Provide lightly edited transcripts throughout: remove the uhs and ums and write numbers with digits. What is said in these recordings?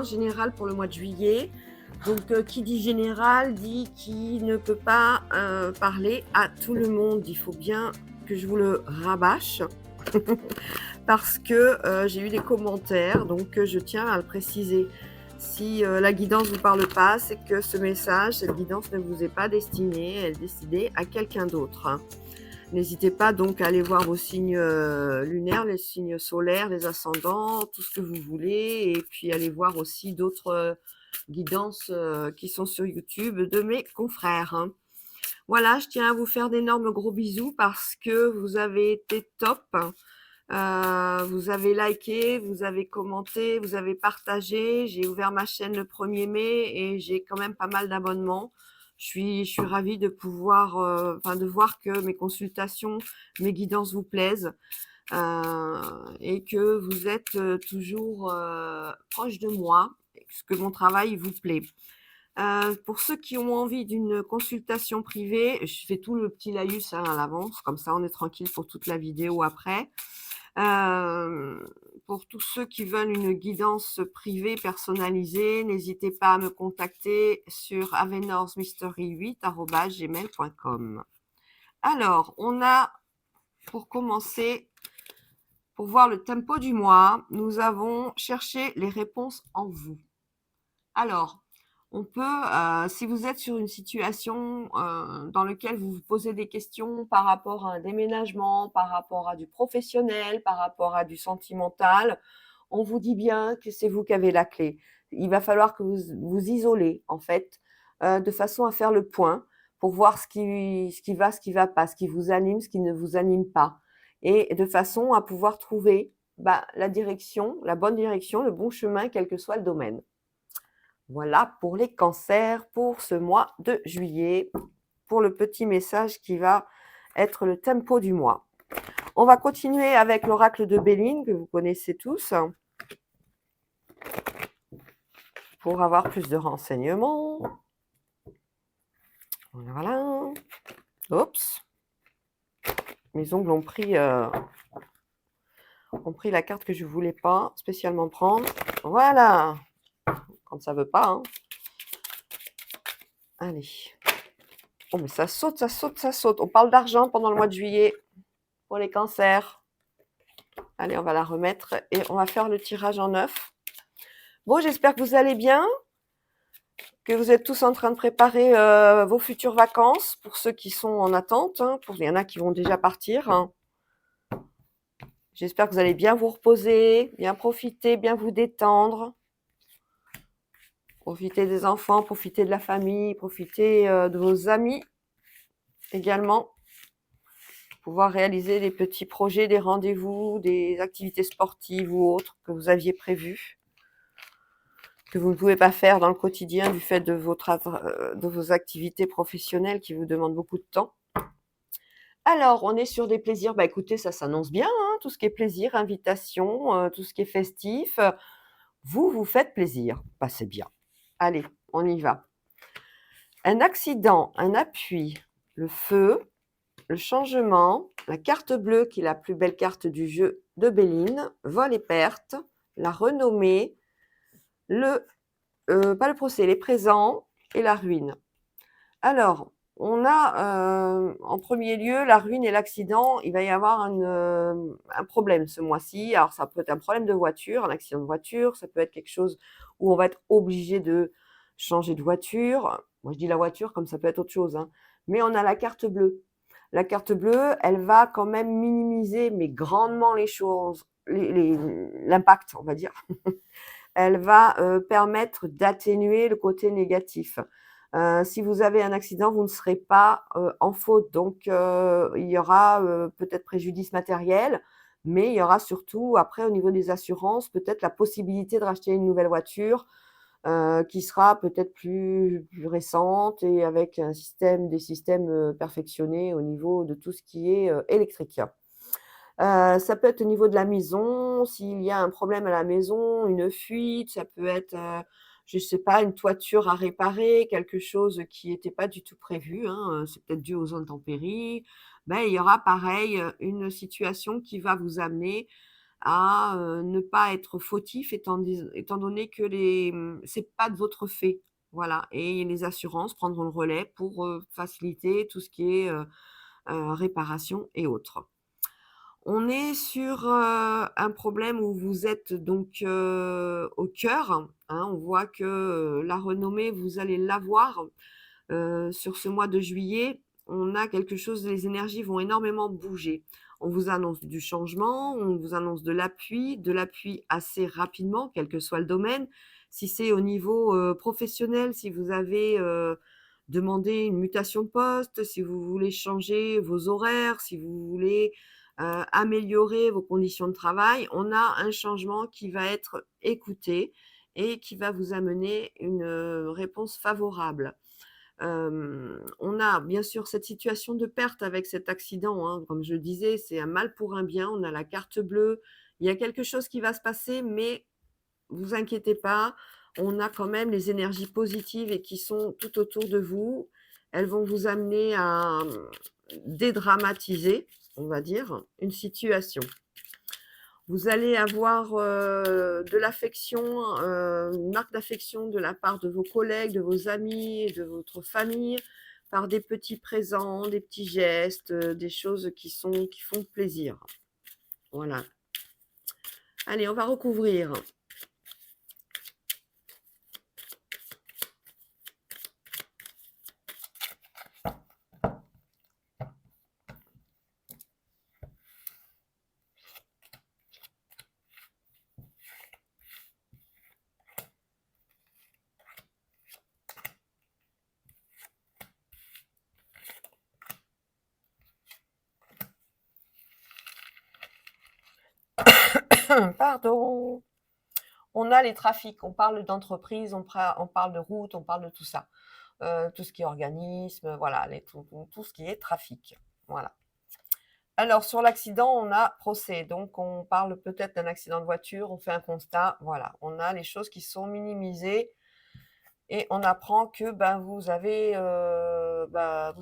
général pour le mois de juillet. Donc, qui dit général dit qui ne peut pas parler à tout le monde. Il faut bien que je vous le rabâche parce que j'ai eu des commentaires, donc je tiens à le préciser. Si la guidance ne vous parle pas, c'est que ce message, cette guidance ne vous est pas destinée, elle est destinée à quelqu'un d'autre, hein. N'hésitez pas donc à aller voir vos signes lunaires, les signes solaires, les ascendants, tout ce que vous voulez, et puis allez voir aussi d'autres guidances qui sont sur YouTube de mes confrères, hein. Voilà, je tiens à vous faire d'énormes gros bisous parce que vous avez été top. Vous avez liké, vous avez commenté, vous avez partagé. J'ai ouvert ma chaîne le 1er mai et j'ai quand même pas mal d'abonnements. Je suis ravie de pouvoir, de voir que mes consultations, mes guidances vous plaisent, et que vous êtes toujours proche de moi, que mon travail vous plaît. Pour ceux qui ont envie d'une consultation privée, je fais tout le petit laïus à l'avance, comme ça on est tranquille pour toute la vidéo après. Pour tous ceux qui veulent une guidance privée personnalisée, n'hésitez pas à me contacter sur avenorsmystery8@gmail.com. Alors, on a, pour commencer, pour voir le tempo du mois, nous avons cherché les réponses en vous. Alors, on peut, si vous êtes sur une situation dans laquelle vous vous posez des questions par rapport à un déménagement, par rapport à du professionnel, par rapport à du sentimental, on vous dit bien que c'est vous qui avez la clé. Il va falloir que vous vous isolez, en fait, de façon à faire le point pour voir ce qui va, ce qui va pas, ce qui vous anime, ce qui ne vous anime pas, et de façon à pouvoir trouver la direction, la bonne direction, le bon chemin, quel que soit le domaine. Voilà pour les cancers pour ce mois de juillet, pour le petit message qui va être le tempo du mois. On va continuer avec l'oracle de Béline que vous connaissez tous pour avoir plus de renseignements. Voilà. Oups. Mes ongles ont pris la carte que je ne voulais pas spécialement prendre. Voilà. Quand ça ne veut pas, hein. Allez. Oh, mais ça saute, ça saute, ça saute. On parle d'argent pendant le mois de juillet pour les cancers. Allez, on va la remettre et on va faire le tirage en 9. Bon, j'espère que vous allez bien, que vous êtes tous en train de préparer vos futures vacances, pour ceux qui sont en attente, hein, il y en a qui vont déjà partir, hein. J'espère que vous allez bien vous reposer, bien profiter, bien vous détendre. Profitez des enfants, profitez de la famille, profitez de vos amis également. Pouvoir réaliser des petits projets, des rendez-vous, des activités sportives ou autres que vous aviez prévues, que vous ne pouvez pas faire dans le quotidien du fait de vos activités professionnelles qui vous demandent beaucoup de temps. Alors, on est sur des plaisirs. Écoutez, ça s'annonce bien, hein, tout ce qui est plaisir, invitation, tout ce qui est festif. Vous vous faites plaisir. C'est bien. Allez, on y va. Un accident, un appui, le feu, le changement, la carte bleue qui est la plus belle carte du jeu de Béline, vol et perte, la renommée, pas le procès, les présents et la ruine. Alors, on a en premier lieu la ruine et l'accident. Il va y avoir un problème ce mois-ci. Alors, ça peut être un problème de voiture, un accident de voiture. Ça peut être quelque chose où on va être obligé de changer de voiture. Moi, je dis la voiture comme ça peut être autre chose, hein. Mais on a la carte bleue. La carte bleue, elle va quand même minimiser, mais grandement les choses, l'impact, on va dire. Elle va permettre d'atténuer le côté négatif. Si vous avez un accident, vous ne serez pas en faute. Donc, il y aura peut-être préjudice matériel, mais il y aura surtout, après, au niveau des assurances, peut-être la possibilité de racheter une nouvelle voiture qui sera peut-être plus récente et avec des systèmes perfectionnés au niveau de tout ce qui est électrique. Ça peut être au niveau de la maison, s'il y a un problème à la maison, une fuite, ça peut être, je ne sais pas, une toiture à réparer, quelque chose qui n'était pas du tout prévu, hein, c'est peut-être dû aux intempéries. Il y aura pareil, une situation qui va vous amener à ne pas être fautif étant donné que c'est pas de votre fait. Voilà, et les assurances prendront le relais pour faciliter tout ce qui est réparation et autres. On est sur un problème où vous êtes donc au cœur, hein. On voit que la renommée, vous allez l'avoir sur ce mois de juillet. On a quelque chose, les énergies vont énormément bouger. On vous annonce du changement, on vous annonce de l'appui assez rapidement, quel que soit le domaine. Si c'est au niveau professionnel, si vous avez demandé une mutation de poste, si vous voulez changer vos horaires, si vous voulez améliorer vos conditions de travail, on a un changement qui va être écouté et qui va vous amener une réponse favorable. On a bien sûr cette situation de perte avec cet accident, hein. Comme je le disais, c'est un mal pour un bien. On a la carte bleue. Il y a quelque chose qui va se passer, mais vous inquiétez pas, on a quand même les énergies positives et qui sont tout autour de vous. Elles vont vous amener à dédramatiser, on va dire, une situation. Vous allez avoir de l'affection, une marque d'affection de la part de vos collègues, de vos amis et de votre famille, par des petits présents, des petits gestes, des choses qui font plaisir. Voilà. Allez, on va recouvrir. Pardon. On a les trafics, on parle d'entreprise, on parle de route, on parle de tout ça. Tout ce qui est organisme, voilà, tout ce qui est trafic. Voilà. Alors, sur l'accident, on a procès. Donc, on parle peut-être d'un accident de voiture, on fait un constat. Voilà, on a les choses qui sont minimisées et on apprend que ben, vous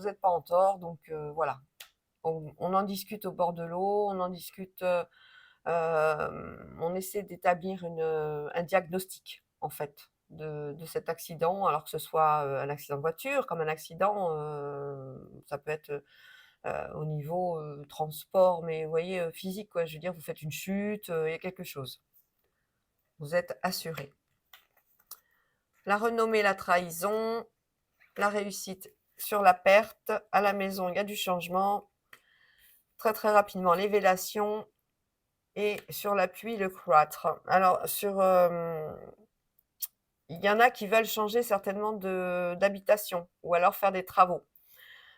n'êtes pas en tort. Donc, voilà. On en discute au bord de l'eau, on en discute, on essaie d'établir un diagnostic, en fait, de cet accident, alors que ce soit un accident de voiture, comme un accident, ça peut être au niveau transport, mais vous voyez, physique, quoi. Je veux dire, vous faites une chute, il y a quelque chose. Vous êtes assuré. La renommée, la trahison, la réussite sur la perte. À la maison, il y a du changement. Très très rapidement, l'évélation. Et sur l'appui, le cloître. Alors, il y en a qui veulent changer certainement d'habitation ou alors faire des travaux.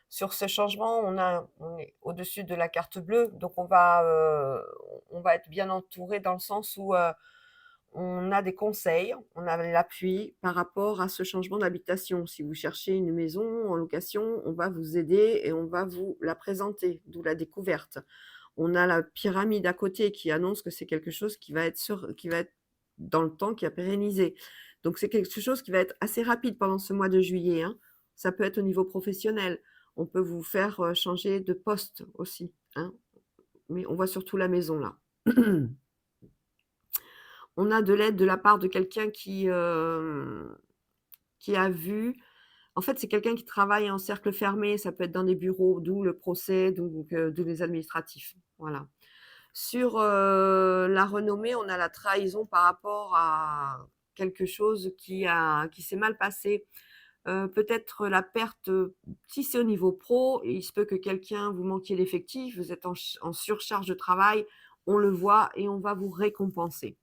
Sur ce changement, on est au-dessus de la carte bleue, donc on va être bien entouré dans le sens où on a des conseils, on a l'appui par rapport à ce changement d'habitation. Si vous cherchez une maison en location, on va vous aider et on va vous la présenter, d'où la découverte. On a la pyramide à côté qui annonce que c'est quelque chose qui va être dans le temps, qui va pérenniser. Donc c'est quelque chose qui va être assez rapide pendant ce mois de juillet, hein. Ça peut être au niveau professionnel. On peut vous faire changer de poste aussi, hein. Mais on voit surtout la maison là. On a de l'aide de la part de quelqu'un qui a vu. En fait, c'est quelqu'un qui travaille en cercle fermé, ça peut être dans des bureaux, d'où le procès, d'où les administratifs. Voilà. Sur la renommée, on a la trahison par rapport à quelque chose qui s'est mal passé. Peut-être la perte, si c'est au niveau pro, il se peut que quelqu'un vous manquiez d'effectifs, vous êtes en surcharge de travail, on le voit et on va vous récompenser.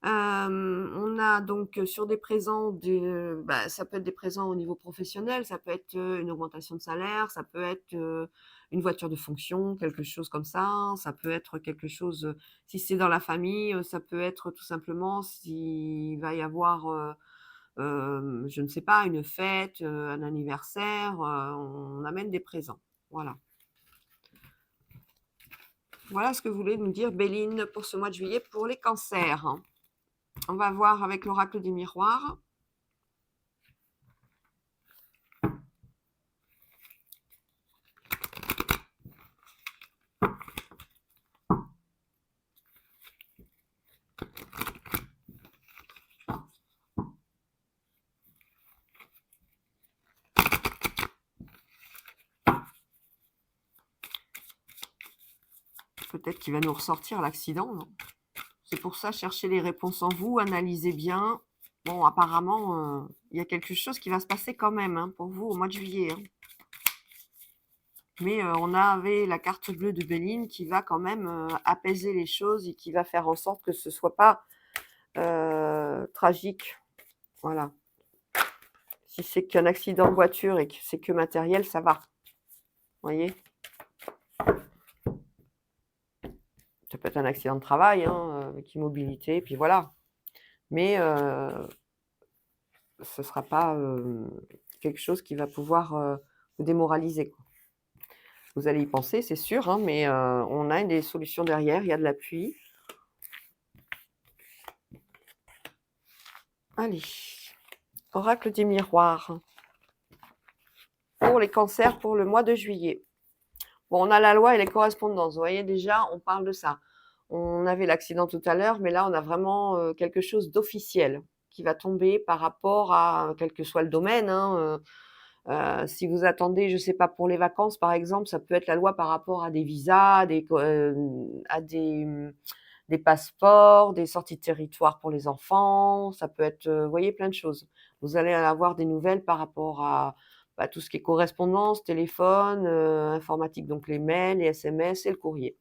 On a donc sur des présents, ça peut être des présents au niveau professionnel, ça peut être une augmentation de salaire, ça peut être une voiture de fonction, quelque chose comme ça peut être quelque chose, si c'est dans la famille, ça peut être tout simplement s'il va y avoir, je ne sais pas, une fête, un anniversaire, on amène des présents. Voilà. Voilà ce que voulait nous dire Béline pour ce mois de juillet pour les cancers. On va voir avec l'oracle du miroir. peut-être qu'il va nous ressortir l'accident, non? C'est pour ça, cherchez les réponses en vous, analysez bien. Bon, apparemment, il y a quelque chose qui va se passer quand même, hein, pour vous au mois de juillet, hein. Mais on avait la carte bleue de Béline qui va quand même apaiser les choses et qui va faire en sorte que ce ne soit pas tragique. Voilà. Si c'est qu'un accident de voiture et que c'est que matériel, ça va. Vous voyez? Ça peut être un accident de travail, hein, avec immobilité, puis voilà. Mais ce ne sera pas quelque chose qui va pouvoir vous démoraliser, quoi. Vous allez y penser, c'est sûr, hein, mais on a des solutions derrière, il y a de l'appui. Allez, oracle des miroirs. Pour les cancers pour le mois de juillet. Bon, on a la loi et les correspondances. Vous voyez, déjà, on parle de ça. On avait l'accident tout à l'heure, mais là, on a vraiment quelque chose d'officiel qui va tomber par rapport à quel que soit le domaine, hein. Si vous attendez, je ne sais pas, pour les vacances, par exemple, ça peut être la loi par rapport à des visas, à des passeports, des sorties de territoire pour les enfants. Ça peut être, vous voyez, plein de choses. Vous allez avoir des nouvelles par rapport à tout ce qui est correspondance, téléphone, informatique, donc les mails, les SMS et le courrier.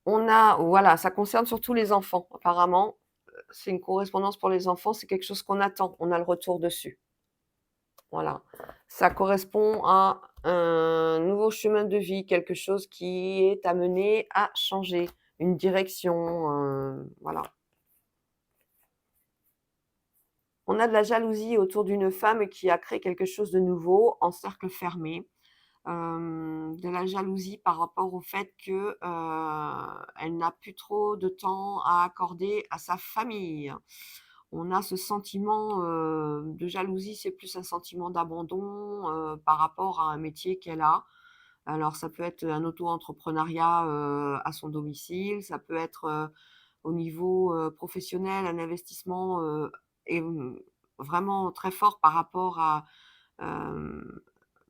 Voilà, ça concerne surtout les enfants, apparemment. C'est une correspondance pour les enfants, c'est quelque chose qu'on attend, on a le retour dessus. Voilà. Ça correspond à un nouveau chemin de vie, quelque chose qui est amené à changer, une direction, voilà. On a de la jalousie autour d'une femme qui a créé quelque chose de nouveau en cercle fermé. De la jalousie par rapport au fait que, elle n'a plus trop de temps à accorder à sa famille. On a ce sentiment, de jalousie, c'est plus un sentiment d'abandon, par rapport à un métier qu'elle a. Alors ça peut être un auto-entrepreneuriat, à son domicile, ça peut être, au niveau, professionnel, un investissement, et vraiment très fort par rapport à, hem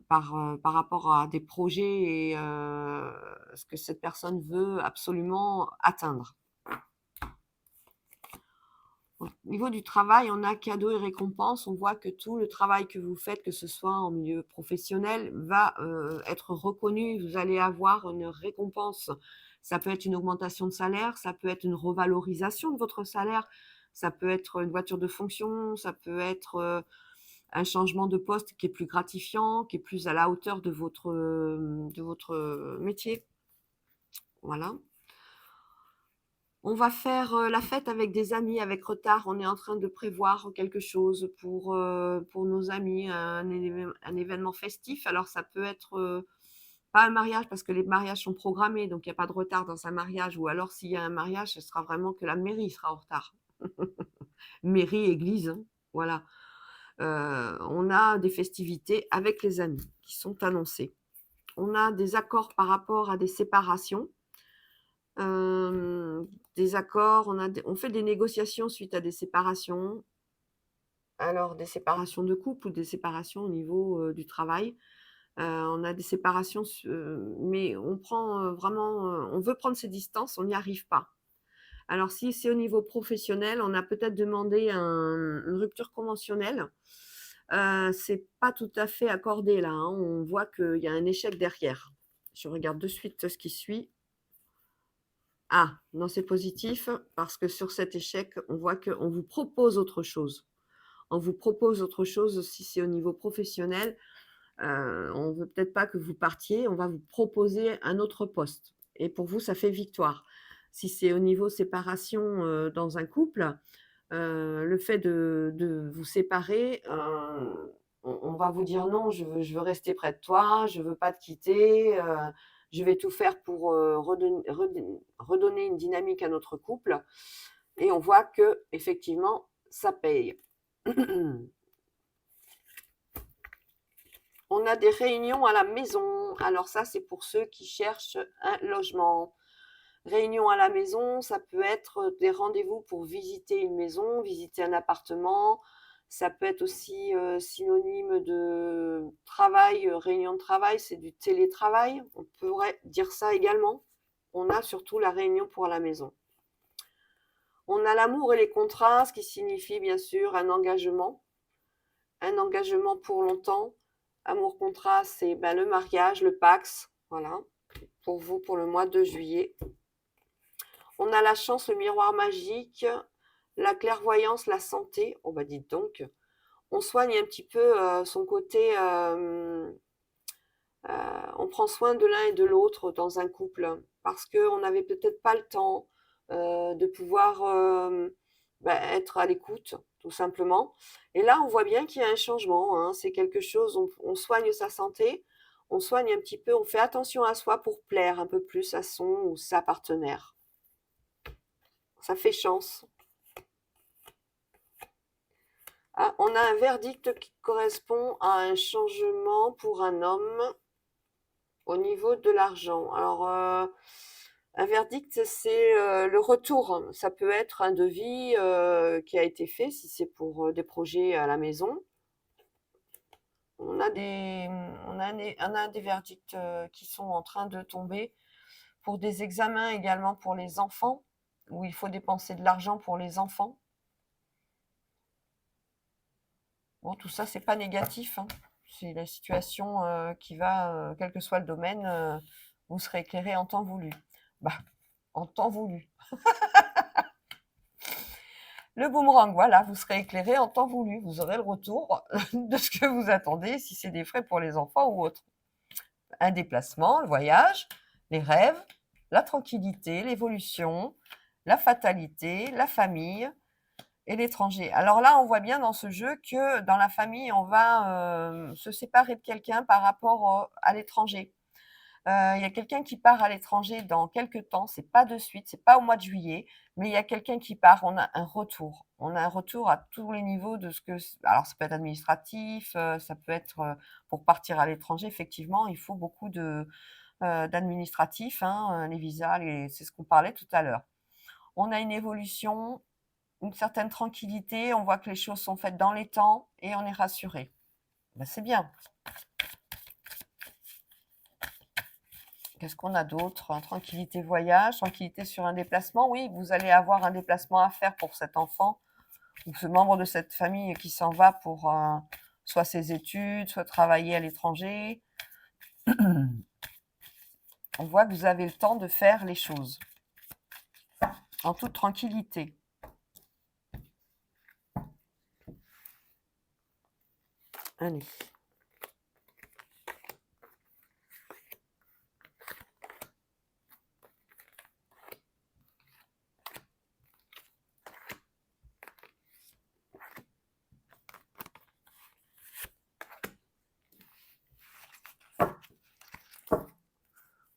par rapport à des projets et ce que cette personne veut absolument atteindre. Au niveau du travail, on a cadeaux et récompenses. On voit que tout le travail que vous faites, que ce soit en milieu professionnel, va être reconnu. Vous allez avoir une récompense. Ça peut être une augmentation de salaire, ça peut être une revalorisation de votre salaire, ça peut être une voiture de fonction, ça peut être un changement de poste qui est plus gratifiant, qui est plus à la hauteur de votre métier. Voilà. On va faire la fête avec des amis avec retard. On est en train de prévoir quelque chose pour nos amis, un événement festif. Alors ça peut être pas un mariage parce que les mariages sont programmés, donc il n'y a pas de retard dans un mariage. Ou alors s'il y a un mariage, ce sera vraiment que la mairie sera en retard. Mairie, église, hein, voilà. On a des festivités avec les amis qui sont annoncées. On a des accords par rapport à des séparations. Des accords, on fait des négociations suite à des séparations. Alors des séparations de couple ou des séparations au niveau, du travail. On a des séparations mais on prend, vraiment, on veut prendre ses distances, on n'y arrive pas. Alors si c'est au niveau professionnel, on a peut-être demandé une rupture conventionnelle. C'est pas tout à fait accordé là, hein. On voit qu'il y a un échec derrière. Je regarde de suite ce qui suit. Ah, non, c'est positif parce que sur cet échec, on voit qu'on vous propose autre chose. On vous propose autre chose si c'est au niveau professionnel. On veut peut-être pas que vous partiez, on va vous proposer un autre poste et pour vous, ça fait victoire. Si c'est au niveau séparation, dans un couple, le fait de vous séparer, on va vous dire: «Non, je veux rester près de toi, je veux pas te quitter, je vais tout faire pour, redonner une dynamique à notre couple» et on voit qu'effectivement, ça paye. On a des réunions à la maison. Alors ça, c'est pour ceux qui cherchent un logement. Réunion à la maison, ça peut être des rendez-vous pour visiter une maison, visiter un appartement, Ça peut être aussi synonyme de travail, réunion de travail, c'est du télétravail. On pourrait dire ça également. On a surtout la réunion pour la maison. On a l'amour et les contrats, ce qui signifie bien sûr un engagement pour longtemps. Amour-contrat, c'est le mariage, le Pax, voilà, pour vous pour le mois de juillet. On a la chance, le miroir magique, la clairvoyance, la santé. Oh bah dites donc, on soigne un petit peu son côté, on prend soin de l'un et de l'autre dans un couple parce qu'on n'avait peut-être pas le temps de pouvoir être à l'écoute, tout simplement. Et là, on voit bien qu'il y a un changement, hein. C'est quelque chose, on soigne sa santé, on soigne un petit peu, on fait attention à soi pour plaire un peu plus à son ou sa partenaire. Ça fait chance. Ah, on a un verdict qui correspond à un changement pour un homme au niveau de l'argent. Alors, un verdict, c'est le retour. Ça peut être un devis qui a été fait, si c'est pour des projets à la maison. On a des verdicts qui sont en train de tomber pour des examens également pour les enfants, où il faut dépenser de l'argent pour les enfants. Bon, tout ça, c'est pas négatif, hein. C'est la situation qui va, quel que soit le domaine, vous serez éclairé en temps voulu. Bah, en temps voulu. Le boomerang, voilà, vous serez éclairé en temps voulu. Vous aurez le retour de ce que vous attendez, si c'est des frais pour les enfants ou autre. Un déplacement, le voyage, les rêves, la tranquillité, l'évolution, la fatalité, la famille et l'étranger. Alors là, on voit bien dans ce jeu que dans la famille, on va se séparer de quelqu'un par rapport à l'étranger. Il y a quelqu'un qui part à l'étranger dans quelques temps, c'est pas de suite, c'est pas au mois de juillet, mais il y a quelqu'un qui part, on a un retour. On a un retour à tous les niveaux de ce que alors ça peut être administratif, ça peut être, pour partir à l'étranger, effectivement, il faut beaucoup d'administratif, hein, les visas, c'est ce qu'on parlait tout à l'heure. On a une évolution, une certaine tranquillité, on voit que les choses sont faites dans les temps et on est rassuré. C'est bien. Qu'est-ce qu'on a d'autre? Tranquillité voyage, tranquillité sur un déplacement. Oui, vous allez avoir un déplacement à faire pour cet enfant ou ce membre de cette famille qui s'en va pour soit ses études, soit travailler à l'étranger. On voit que vous avez le temps de faire les choses en toute tranquillité. Allez.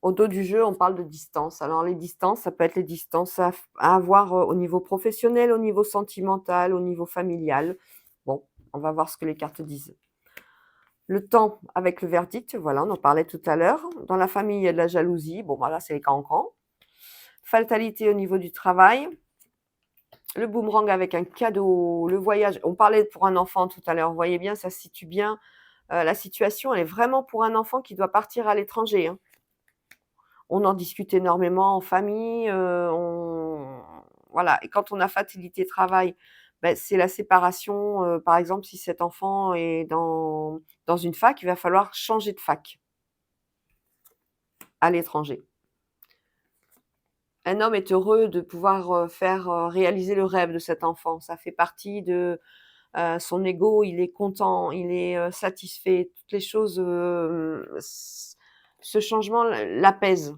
Au dos du jeu, on parle de distance. Alors les distances, ça peut être les distances à avoir au niveau professionnel, au niveau sentimental, au niveau familial. Bon, on va voir ce que les cartes disent. Le temps avec le verdict, voilà, on en parlait tout à l'heure. Dans la famille, il y a de la jalousie. Bon, voilà, c'est les cancans. Fatalité au niveau du travail. Le boomerang avec un cadeau. Le voyage. On parlait pour un enfant tout à l'heure. Vous voyez bien, ça se situe bien. La situation, elle est vraiment pour un enfant qui doit partir à l'étranger, hein. On en discute énormément en famille. Voilà. Et quand on a fatalité travail, c'est la séparation. Par exemple, si cet enfant est dans une fac, il va falloir changer de fac à l'étranger. Un homme est heureux de pouvoir faire réaliser le rêve de cet enfant. Ça fait partie de son ego. Il est content, il est satisfait. Toutes les choses, ce changement l'apaise.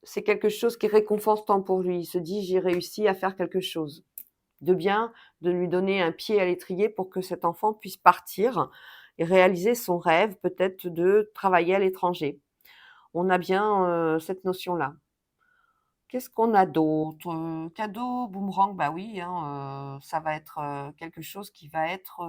C'est quelque chose qui est réconfortant pour lui. Il se dit, j'ai réussi à faire quelque chose de bien, de lui donner un pied à l'étrier pour que cet enfant puisse partir et réaliser son rêve, peut-être de travailler à l'étranger. On a bien cette notion-là. Qu'est-ce qu'on a d'autre? Cadeau, boomerang, bah oui, hein, ça va être quelque chose qui va être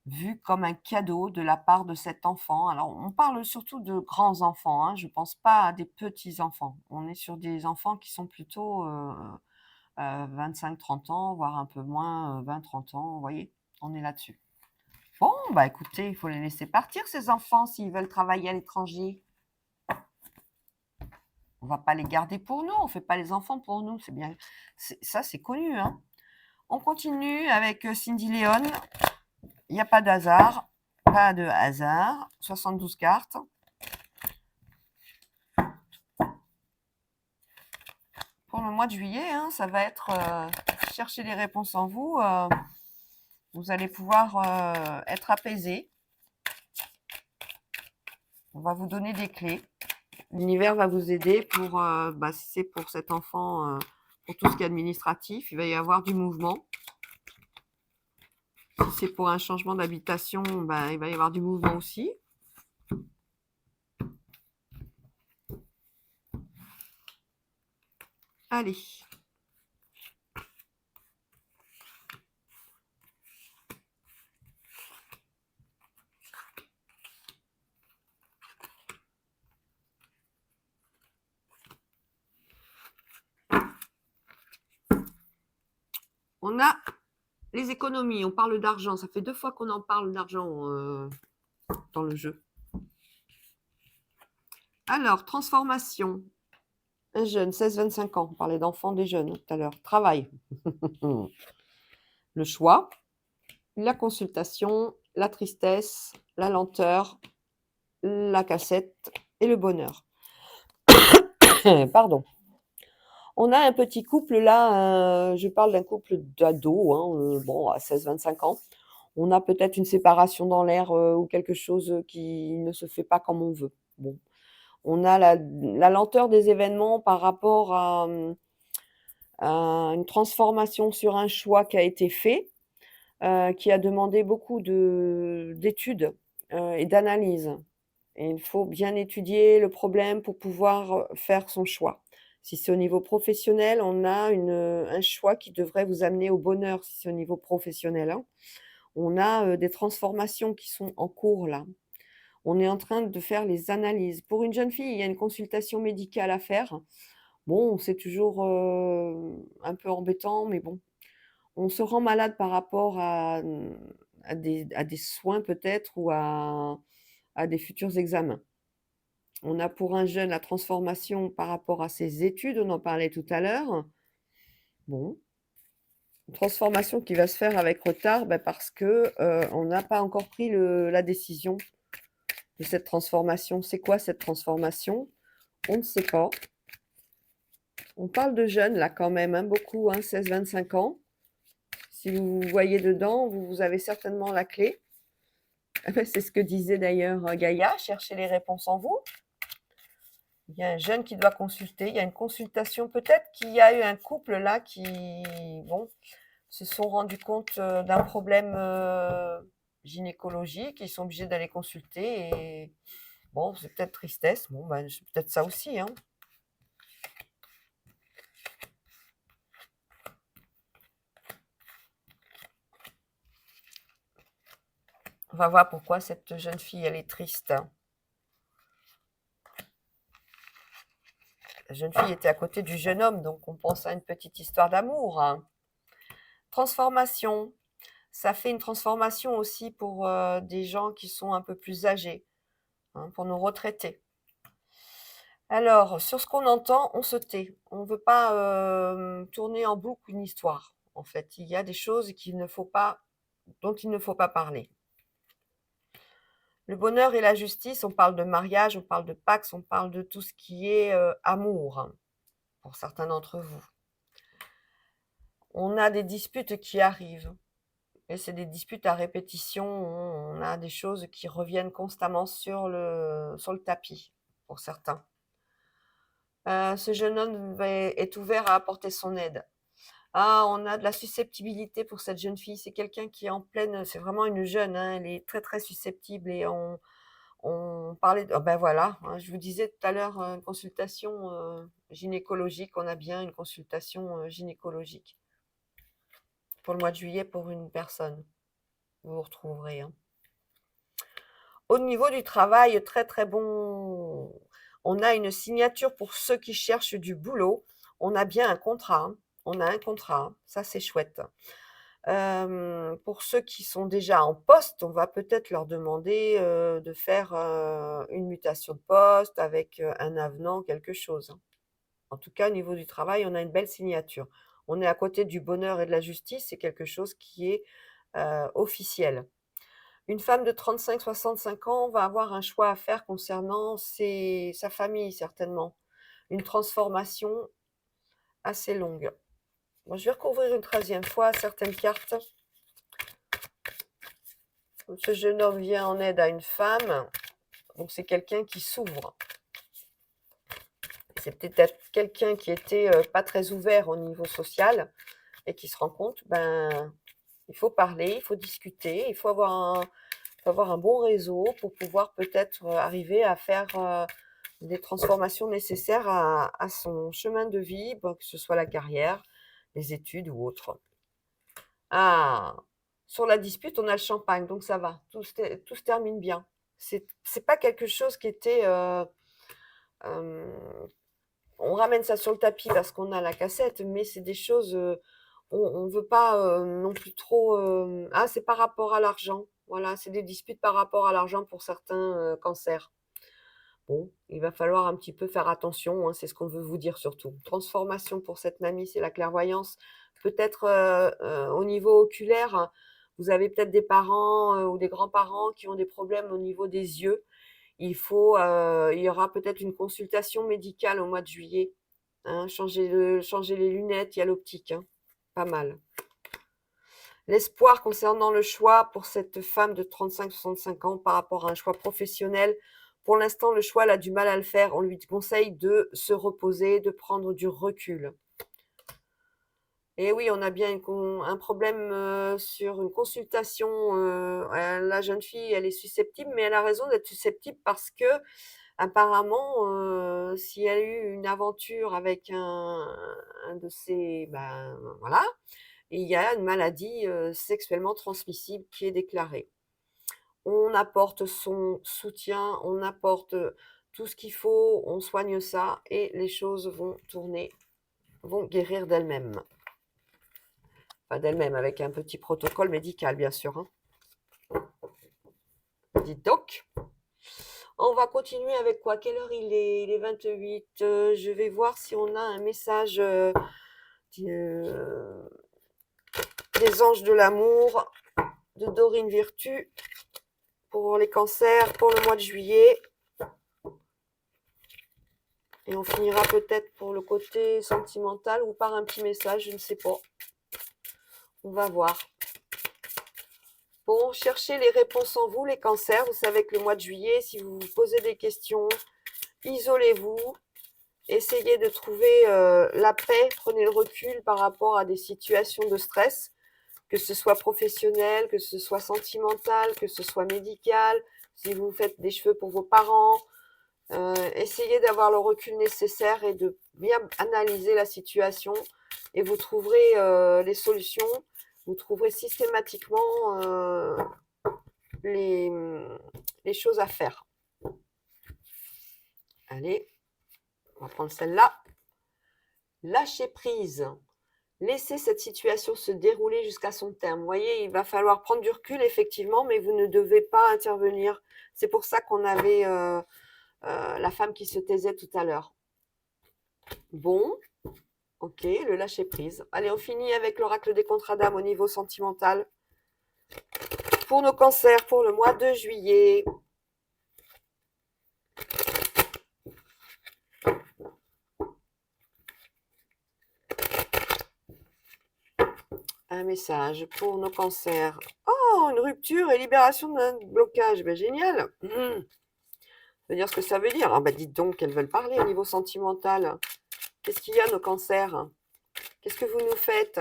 vu comme un cadeau de la part de cet enfant. Alors, on parle surtout de grands enfants, hein, je ne pense pas à des petits enfants. On est sur des enfants qui sont plutôt 25-30 ans, voire un peu moins, 20-30 ans, vous voyez? On est là-dessus. Bon, bah écoutez, il faut les laisser partir, ces enfants, s'ils veulent travailler à l'étranger. On va pas les garder pour nous, on fait pas les enfants pour nous, c'est bien. Ça, c'est connu, hein. On continue avec Cindy Léon. Il n'y a pas d'hasard. Pas de hasard. 72 cartes. Pour le mois de juillet, hein, ça va être chercher les réponses en vous. Vous allez pouvoir être apaisé. On va vous donner des clés. L'univers va vous aider pour, si c'est pour cet enfant, pour tout ce qui est administratif, il va y avoir du mouvement. Si c'est pour un changement d'habitation, il va y avoir du mouvement aussi. Allez. On a les économies, on parle d'argent. Ça fait 2 fois qu'on en parle d'argent dans le jeu. Alors, transformation. Un jeune, 16-25 ans. On parlait d'enfants, des jeunes tout à l'heure. Travail. Le choix. La consultation. La tristesse. La lenteur. La cassette. Et le bonheur. Pardon. On a un petit couple là. Je parle d'un couple d'ados. À 16-25 ans. On a peut-être une séparation dans l'air ou quelque chose qui ne se fait pas comme on veut. Bon. On a la lenteur des événements par rapport à une transformation sur un choix qui a été fait, qui a demandé beaucoup d'études et d'analyses. Et il faut bien étudier le problème pour pouvoir faire son choix. Si c'est au niveau professionnel, on a un choix qui devrait vous amener au bonheur si c'est au niveau professionnel, hein. On a des transformations qui sont en cours là. On est en train de faire les analyses. Pour une jeune fille, il y a une consultation médicale à faire. Bon, c'est toujours un peu embêtant, mais bon, on se rend malade par rapport à des soins peut-être ou à des futurs examens. On a pour un jeune la transformation par rapport à ses études, on en parlait tout à l'heure. Bon, une transformation qui va se faire avec retard parce que on n'a pas encore pris la décision de cette transformation. C'est quoi cette transformation? On ne sait pas. On parle de jeunes là quand même, hein, beaucoup, 16-25 ans. Si vous voyez dedans, vous avez certainement la clé. C'est ce que disait d'ailleurs Gaïa, cherchez les réponses en vous. Il y a un jeune qui doit consulter, il y a une consultation. Peut-être qu'il y a eu un couple là qui, se sont rendus compte d'un problème gynécologique, ils sont obligés d'aller consulter et c'est peut-être tristesse. C'est peut-être ça aussi, hein. On va voir pourquoi cette jeune fille, elle est triste. La jeune fille était à côté du jeune homme, donc on pense à une petite histoire d'amour, hein. Transformation. Ça fait une transformation aussi pour des gens qui sont un peu plus âgés, hein, pour nos retraités. Alors, sur ce qu'on entend, on se tait. On ne veut pas tourner en boucle une histoire. En fait, il y a des choses dont il ne faut pas parler. Le bonheur et la justice, on parle de mariage, on parle de pax, on parle de tout ce qui est amour, hein, pour certains d'entre vous. On a des disputes qui arrivent. Et c'est des disputes à répétition. On a des choses qui reviennent constamment sur le tapis, pour certains. Ce jeune homme est ouvert à apporter son aide. On a de la susceptibilité pour cette jeune fille. C'est quelqu'un qui est en pleine... C'est vraiment une jeune, hein, elle est très, très susceptible. Et on parlait... voilà, hein, je vous disais tout à l'heure, une consultation gynécologique. On a bien une consultation gynécologique pour le mois de juillet pour une personne. Vous vous retrouverez, hein. Au niveau du travail, très très bon. On a une signature pour ceux qui cherchent du boulot. On a bien un contrat, hein. On a un contrat, ça c'est chouette. Pour ceux qui sont déjà en poste, on va peut-être leur demander de faire une mutation de poste avec un avenant, quelque chose. En tout cas, au niveau du travail, on a une belle signature. On est à côté du bonheur et de la justice, c'est quelque chose qui est officiel. Une femme de 35-65 ans va avoir un choix à faire concernant sa famille, certainement. Une transformation assez longue. Bon, je vais recouvrir une 13e fois certaines cartes. Ce jeune homme vient en aide à une femme, donc c'est quelqu'un qui s'ouvre. C'est peut-être quelqu'un qui était pas très ouvert au niveau social et qui se rend compte, il faut parler, il faut discuter, il faut avoir un bon réseau pour pouvoir peut-être arriver à faire des transformations nécessaires à son chemin de vie, que ce soit la carrière, les études ou autre. Ah, sur la dispute, on a le champagne, donc ça va, tout se termine bien. C'est pas quelque chose qui était... on ramène ça sur le tapis parce qu'on a la cassette, mais c'est des choses... on ne veut pas non plus trop... ah, c'est par rapport à l'argent. Voilà, c'est des disputes par rapport à l'argent pour certains cancers. Bon, il va falloir un petit peu faire attention, hein, c'est ce qu'on veut vous dire surtout. Transformation pour cette mamie, c'est la clairvoyance. Peut-être au niveau oculaire, hein, vous avez peut-être des parents ou des grands-parents qui ont des problèmes au niveau des yeux. Il y aura peut-être une consultation médicale au mois de juillet. Hein, changer les lunettes, il y a l'optique, hein, pas mal. L'espoir concernant le choix pour cette femme de 35-65 ans par rapport à un choix professionnel. Pour l'instant, le choix, elle a du mal à le faire. On lui conseille de se reposer, de prendre du recul. Et oui, on a bien un problème sur une consultation. La jeune fille, elle est susceptible, mais elle a raison d'être susceptible parce que apparemment, si elle a eu une aventure avec un de ses... voilà, il y a une maladie sexuellement transmissible qui est déclarée. On apporte son soutien, on apporte tout ce qu'il faut, on soigne ça et les choses vont tourner, vont guérir d'elles-mêmes. Enfin, d'elles-mêmes, avec un petit protocole médical, bien sûr. Hein. Dites donc. On va continuer avec quoi? Quelle heure il est? Il est 28. Je vais voir si on a un message des anges de l'amour de Dorine Virtue pour les cancers pour le mois de juillet. Et on finira peut-être pour le côté sentimental ou par un petit message, je ne sais pas. On va voir. Bon, cherchez les réponses en vous, les cancers. Vous savez que le mois de juillet, si vous vous posez des questions, isolez-vous. Essayez de trouver la paix. Prenez le recul par rapport à des situations de stress, que ce soit professionnel, que ce soit sentimental, que ce soit médical. Si vous faites des cheveux pour vos parents, essayez d'avoir le recul nécessaire et de bien analyser la situation et vous trouverez les solutions, vous trouverez systématiquement les choses à faire. Allez, on va prendre celle-là. Lâcher prise. Laissez cette situation se dérouler jusqu'à son terme. Vous voyez, il va falloir prendre du recul, effectivement, mais vous ne devez pas intervenir. C'est pour ça qu'on avait la femme qui se taisait tout à l'heure. Bon, ok, le lâcher prise. Allez, on finit avec l'oracle des contrats d'âme au niveau sentimental. Pour nos cancers, pour le mois de juillet. Un message pour nos cancers. Oh, une rupture et libération d'un blocage. Ben, génial. Ça veut dire ce que ça veut dire. Ah, dites donc qu'elles veulent parler au niveau sentimental. Qu'est-ce qu'il y a, nos cancers? Qu'est-ce que vous nous faites?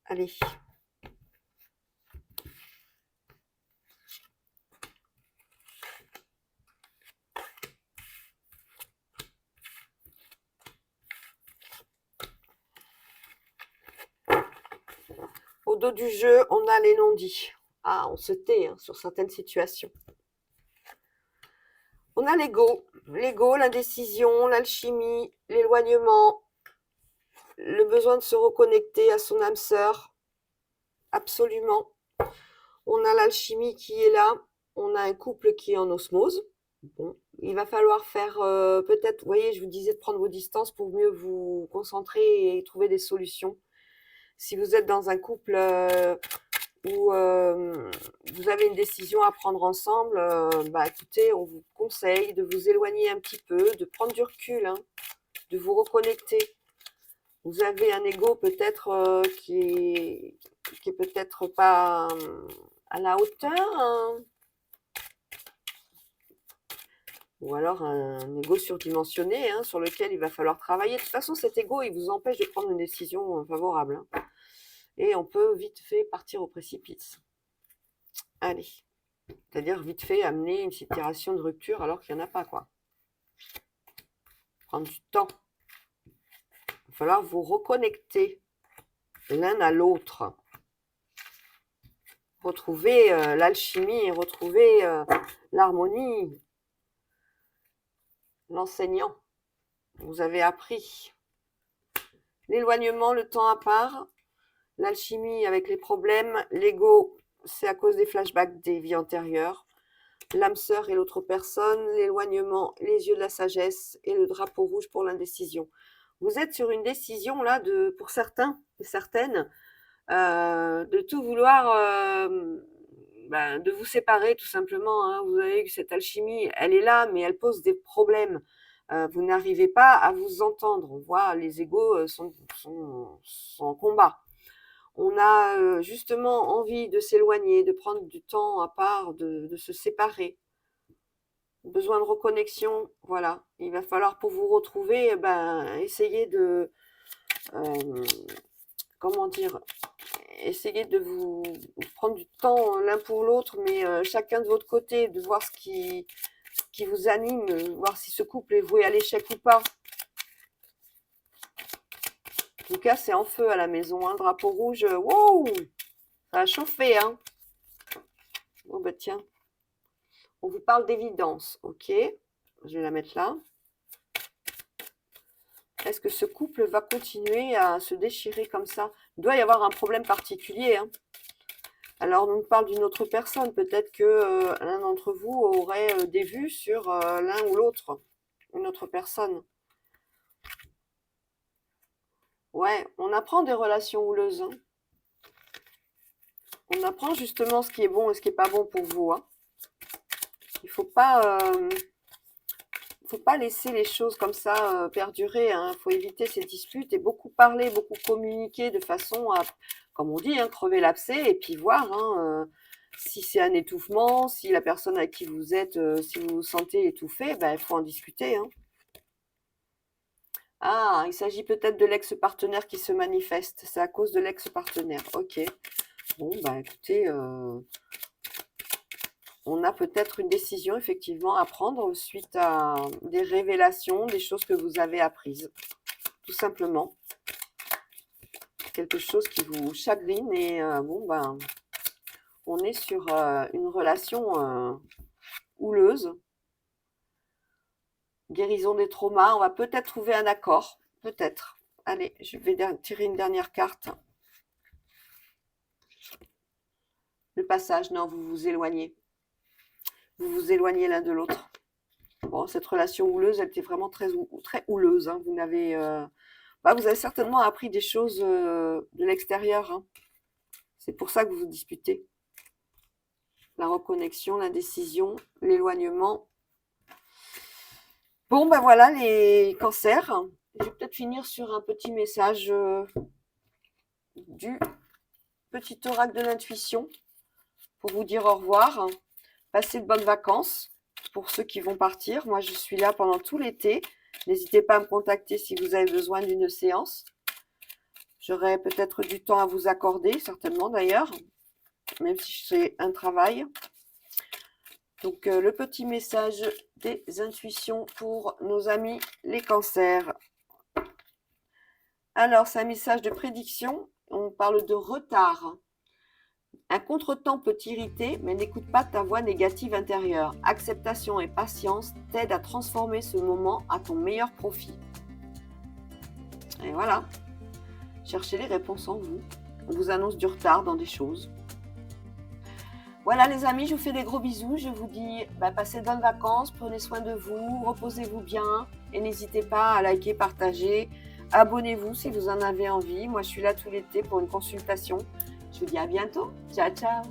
Allez. Au dos du jeu, on a les non-dits. Ah, on se tait sur certaines situations. On a l'ego. l'ego, l'indécision, l'alchimie, l'éloignement, le besoin de se reconnecter à son âme sœur, absolument. On a l'alchimie qui est là, on a un couple qui est en osmose. Bon, il va falloir faire peut-être, vous voyez, je vous disais de prendre vos distances pour mieux vous concentrer et trouver des solutions. Si vous êtes dans un couple où vous avez une décision à prendre ensemble, bah écoutez, on vous conseille de vous éloigner un petit peu, de prendre du recul, hein, de vous reconnecter. Vous avez un ego peut-être qui est peut-être pas à la hauteur, hein, ou alors un ego surdimensionné hein, sur lequel il va falloir travailler. De toute façon, cet ego, il vous empêche de prendre une décision favorable. Hein. Et on peut vite fait partir au précipice. Allez. C'est-à-dire vite fait amener une situation de rupture alors qu'il n'y en a pas, quoi. Prendre du temps. Il va falloir vous reconnecter l'un à l'autre. Retrouver l'alchimie, retrouver l'harmonie. L'enseignant. Vous avez appris. L'éloignement, le temps à part. L'alchimie avec les problèmes. L'ego, c'est à cause des flashbacks des vies antérieures. L'âme sœur et l'autre personne. L'éloignement, les yeux de la sagesse. Et le drapeau rouge pour l'indécision. Vous êtes sur une décision là, pour certains et certaines, de tout vouloir, de vous séparer tout simplement. Hein. Vous avez que cette alchimie, elle est là, mais elle pose des problèmes. Vous n'arrivez pas à vous entendre. On voit les égos sont en combat. On a justement envie de s'éloigner, de prendre du temps à part, de se séparer. Besoin de reconnexion, voilà. Il va falloir pour vous retrouver, essayer de, comment dire, essayer de vous prendre du temps l'un pour l'autre, mais chacun de votre côté, de voir ce qui vous anime, voir si ce couple est voué à l'échec ou pas. En tout cas, c'est en feu à la maison, hein, drapeau rouge, wow, ça a chauffé, hein. Bon, bah tiens, on vous parle d'évidence, ok, je vais la mettre là. Est-ce que ce couple va continuer à se déchirer comme ça? Il doit y avoir un problème particulier, hein. Alors, on nous parle d'une autre personne. Peut-être que l'un d'entre vous aurait des vues sur l'un ou l'autre, une autre personne. Ouais, on apprend des relations houleuses. Hein. On apprend justement ce qui est bon et ce qui n'est pas bon pour vous. Hein. Il ne faut pas laisser les choses comme ça perdurer. Hein. Il faut éviter ces disputes et beaucoup parler, beaucoup communiquer de façon à, comme on dit, hein, crever l'abcès et puis voir si c'est un étouffement, si la personne avec qui vous êtes, si vous vous sentez étouffé, il faut en discuter. Hein. Ah, il s'agit peut-être de l'ex-partenaire qui se manifeste. C'est à cause de l'ex-partenaire. Ok. Bon, écoutez, on a peut-être une décision effectivement à prendre suite à des révélations, des choses que vous avez apprises. Tout simplement. Quelque chose qui vous chagrine et on est sur une relation houleuse. Guérison des traumas. On va peut-être trouver un accord. Peut-être. Allez, je vais tirer une dernière carte. Le passage. Non, vous vous éloignez. Vous vous éloignez l'un de l'autre. Bon, cette relation houleuse, elle était vraiment très houleuse. Hein. Vous avez certainement appris des choses de l'extérieur. Hein. C'est pour ça que vous vous disputez. La reconnexion, l'indécision, l'éloignement. Bon, voilà les cancers. Je vais peut-être finir sur un petit message du petit oracle de l'intuition pour vous dire au revoir. Passez de bonnes vacances pour ceux qui vont partir. Moi, je suis là pendant tout l'été. N'hésitez pas à me contacter si vous avez besoin d'une séance. J'aurai peut-être du temps à vous accorder, certainement d'ailleurs, même si c'est un travail. Donc, le petit message des intuitions pour nos amis les cancers. Alors, c'est un message de prédiction. On parle de retard. Un contretemps peut t'irriter, mais n'écoute pas ta voix négative intérieure. Acceptation et patience t'aident à transformer ce moment à ton meilleur profit. Et voilà. Cherchez les réponses en vous. On vous annonce du retard dans des choses. Voilà les amis, je vous fais des gros bisous. Je vous dis, passez de bonnes vacances, prenez soin de vous, reposez-vous bien. Et n'hésitez pas à liker, partager. Abonnez-vous si vous en avez envie. Moi, je suis là tout l'été pour une consultation. Je vous dis à bientôt. Ciao, ciao.